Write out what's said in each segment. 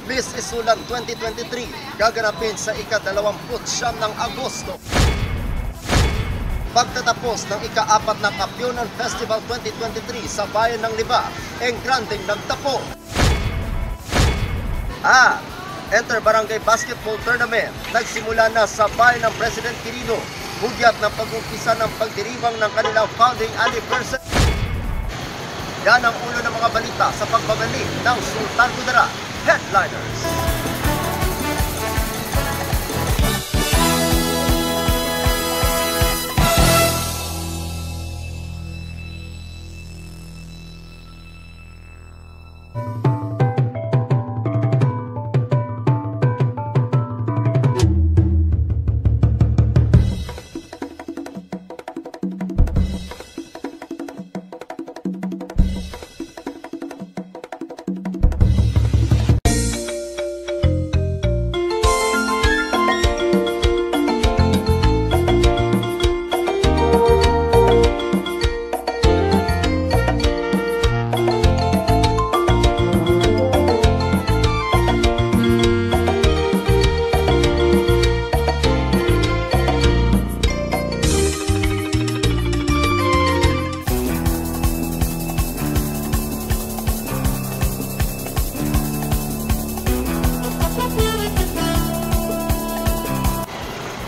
Miss Isulan 2023 gaganapin sa ika-29 ng Agosto. Pagtatapos ng ika-4 na Kapyonan Festival 2023 sa bayan ng Liba, Engrandeng nagtapo. Inter-Barangay Basketball Tournament nagsimula na sa bayan ng President Quirino, hugyat ng pag-umpisa ng pagdiriwang ng kanilang founding anniversary. Yan ang ulo ng mga balita sa pagbabalik ng Sultan Kudarat Headliners.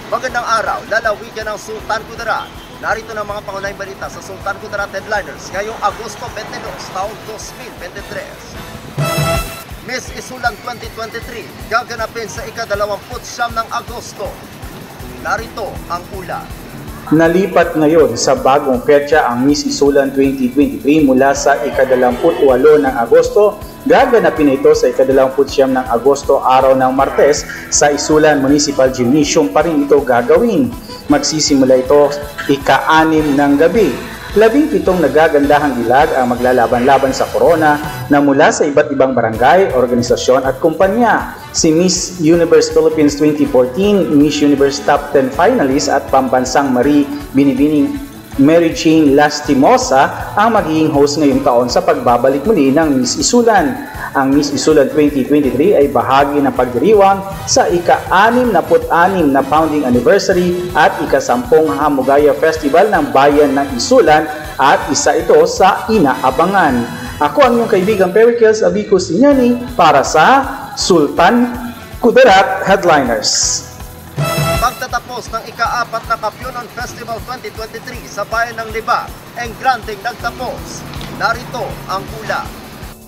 Magandang araw, lalawigan ng Sultan Kudarat. Narito ng mga pangunahing balita sa Sultan Kudarat Headliners ngayong Agosto 22, taong 2023. Miss Isulan 2023 gaganapin sa ika-29 ng Agosto. Narito ang ulat. Nalipat ngayon sa bagong petsa ang Miss Isulan 2023 mula sa ika-28 ng Agosto. Gaganapin ito sa ika-29 ng Agosto, araw ng Martes, sa Isulan Municipal Gymnasium pa rin ito gagawin. Magsisimula ito ika-6 ng gabi. 17 nagagandahang dilag ang maglalaban-laban sa corona na mula sa iba't ibang barangay, organisasyon at kumpanya. Si Miss Universe Philippines 2014, Miss Universe Top 10 finalist at pambansang Marie Binibining Mary Jane Lastimosa ang magiging host ngayong taon sa pagbabalik muli ng Miss Isulan. Ang Miss Isulan 2023 ay bahagi ng pagdiriwang sa ika-66 na founding anniversary at ika-10 Hamugaya Festival ng Bayan ng Isulan at isa ito sa inaabangan. Ako ang iyong kaibigan Pericles Abico Sinyani para sa Sultan Kudarat Headliners. Pagtatapos ng ika-4 na Kapyonan Festival 2023 sa bayan ng Liba, Engrandeng nagtapos. Narito ang ulat.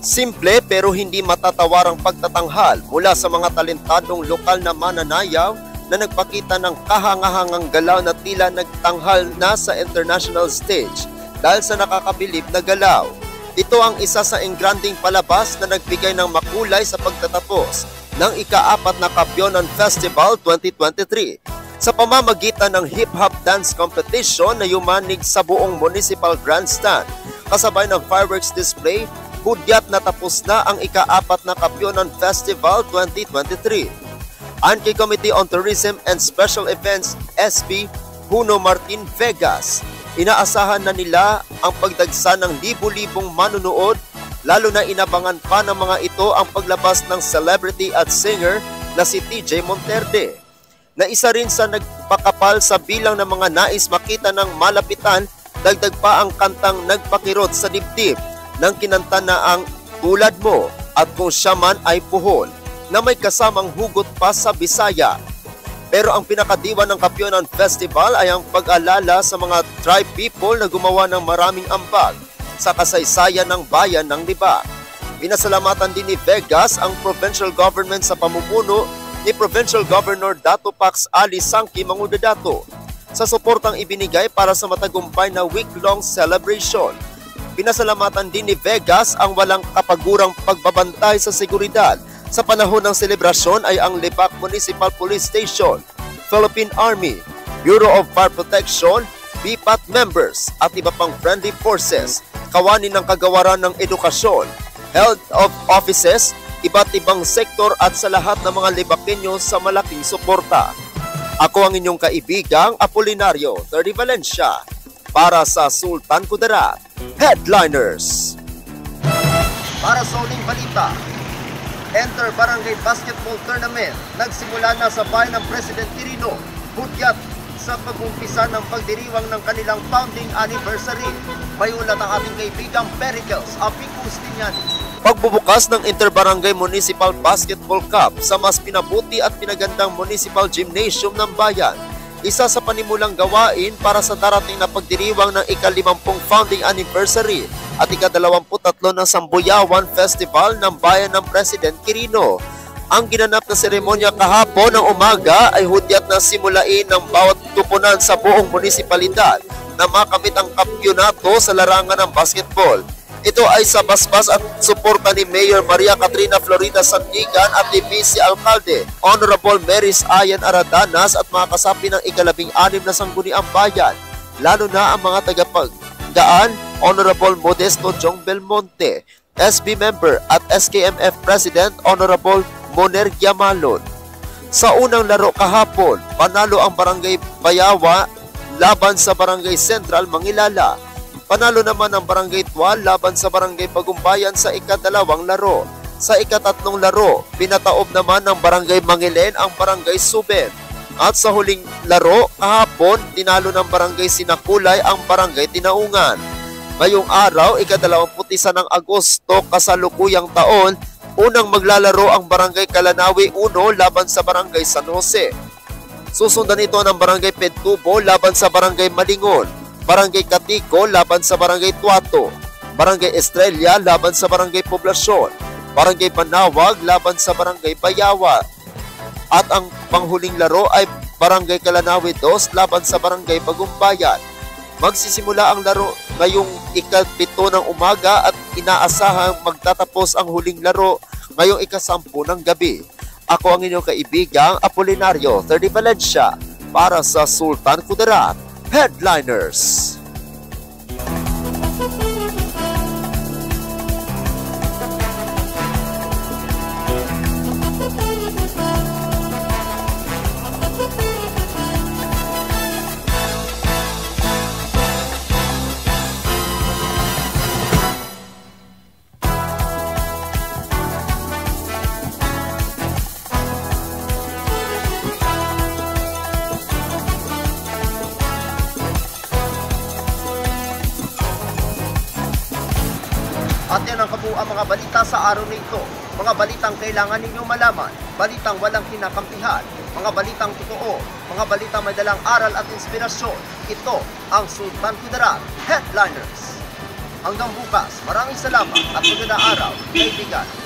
Simple pero hindi matatawarang pagtatanghal mula sa mga talentadong lokal na mananayaw na nagpakita ng kahangahangang galaw na tila nagtanghal na sa international stage dahil sa nakakabilib na galaw. Ito ang isa sa engranding palabas na nagbigay ng makulay sa pagtatapos ng ika-4 na Kapyonan Festival 2023 sa pamamagitan ng hip-hop dance competition na yumanig sa buong municipal grandstand kasabay ng fireworks display. Hudyat na tapos na ang ika-4 na Kapyonan Festival 2023. Ang Committee on Tourism and Special Events SP Juno Martin Vegas, inaasahan na nila ang pagdagsa ng libu-libong manunood, lalo na inabangan pa ng mga ito ang paglabas ng celebrity at singer na si TJ Monterde, na isa rin sa nagpakapal sa bilang ng mga nais makita ng malapitan. Dagdag pa ang kantang Nagpakirot sa Dibdib nang kinanta na ang Tulad Mo at Kung Siya Man Ay Puhol na may kasamang hugot pa sa Bisaya. Pero ang pinakadiwa ng Kapyonan Festival ay ang pag-alala sa mga tribe people na gumawa ng maraming ambag sa kasaysayan ng bayan ng Liba. Pinasalamatan din ni Vegas ang provincial government sa pamumuno ni Provincial Governor Dato Pax Ali Sangki Mangudadato sa suportang ibinigay para sa matagumpay na week-long celebration. Pinasalamatan din ni Vegas ang walang kapagurang pagbabantay sa seguridad sa panahon ng selebrasyon ay ang Libac Municipal Police Station, Philippine Army, Bureau of Fire Protection, BPAT members at iba pang friendly forces, kawani ng kagawaran ng edukasyon, health of offices, iba't ibang sektor at sa lahat ng mga Libaqueño sa malaking suporta. Ako ang inyong kaibigang Apolinario Terry Valencia para sa Sultan Kudarat Headliners. Para sa uling balita, Enter Barangay Basketball Tournament. Nagsimula na sa bayan ng President Quirino, hudyat sa pag-umpisa ng pagdiriwang ng kanilang founding anniversary. May ulat ang ating kaibigang Pericles Apicus Linyani. Pagbubukas ng Interbarangay Municipal Basketball Cup sa mas pinabuti at pinagandang Municipal Gymnasium ng bayan. Isa sa panimulang gawain para sa darating na pagdiriwang ng ika-50 founding anniversary at ika-23 ng Sambuyawan Festival ng Bayan ng President Quirino. Ang ginanap na seremonya kahapon ng umaga ay hudyat na simulain ng bawat tupunan sa buong munisipalidad na makamit ang kampyonato sa larangan ng basketball. Ito ay sa basbas at suporta ni Mayor Maria Catrina Florida Sandigan at ni Vice Alcalde, Honorable Maris Ayan Aradanas at mga kasapi ng ika-16 na sangguniang bayan, lalo na ang mga tagapagdaan, Honorable Modesto Jong Belmonte, SB member at SKMF President Honorable Moner Giamalon. Sa unang laro kahapon, panalo ang Barangay Bayawa laban sa Barangay Central Mangilala. Panalo naman ang Barangay Tual laban sa Barangay Bagumbayan sa ika-2 laro. Sa ika-3 laro, pinataob naman ng Barangay Mangilen ang Barangay Suben. At sa huling laro, kahapon, tinalo ng Barangay Sinakulay ang Barangay Tinaungan. Ngayong araw, ika-21 ng Agosto, kasalukuyang taon, unang maglalaro ang Barangay Kalanawi 1 laban sa Barangay San Jose. Susundan ito ng Barangay Pedtubo laban sa Barangay Malingon, Barangay Katico laban sa Barangay Tuato, Barangay Estrella laban sa Barangay Poblasyon, Barangay Panawag laban sa Barangay Bayawa. At ang panghuling laro ay Barangay Kalanawi 2 laban sa Barangay Bagumbayan. Magsisimula ang laro ngayong ika-7 ng umaga at inaasahang magtatapos ang huling laro ngayong ika-10 ng gabi. Ako ang inyong kaibigang Apolinario 30 Valencia para sa Sultan Kudarat Headliners. At yan ang kabuuan mga balita sa araw na ito. Mga balitang kailangan ninyong malaman, balitang walang kinakampihan, mga balitang totoo, mga balitang may dalang aral at inspirasyon. Ito ang Sultan Kudarat Headliners. Hanggang bukas, maraming salamat at magandang araw, kaibigan.